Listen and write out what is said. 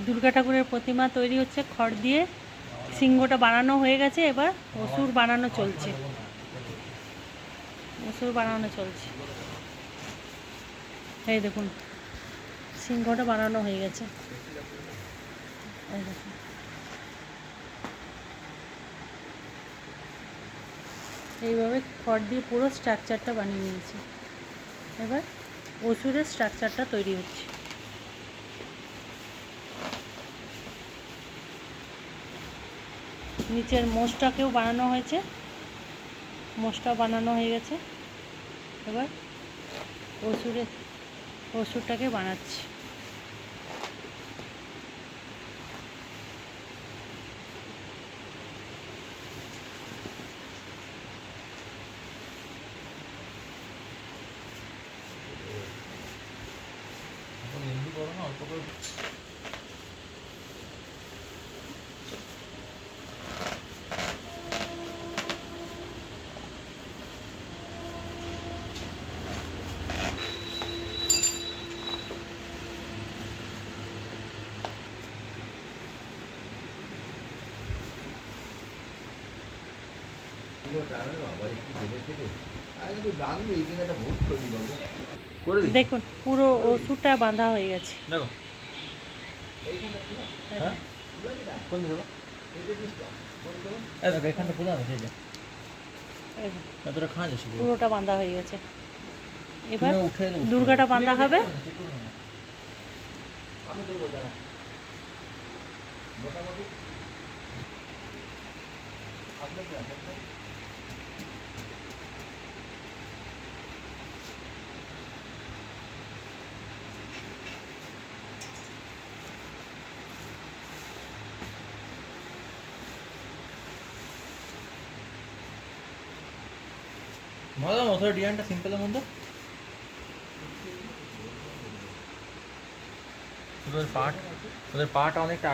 দুর্গা ঠাকুরের প্রতিমা তৈরি হচ্ছে খড় দিয়ে। সিংহটা বানানো হয়ে গেছে, এবার অসুর বানানো চলছে। অসুর বানানো চলছে। এই দেখুন, সিংহটা বানানো হয়ে গেছে। এই দেখুন, এইভাবে খড় দিয়ে পুরো স্ট্রাকচারটা বানিয়ে নিয়েছে। এবার অসুরের স্ট্রাকচারটা তৈরি হচ্ছে। নিচের মোষটাকেও বানানো হয়েছে, মোষটা বানানো হয়ে গেছে। এবার অসুরটাকে বানাচ্ছি। দেখুন, পুরো অসুরটা বাঁধা হয়ে গেছে। দেখো, পুরোটা বাঁধা হয়ে গেছে। এবার দুর্গাটা বাঁধা হবে। মজা ওদের ডিজাইনটা সিম্পলের মধ্যে ওদের পাট অনেকটা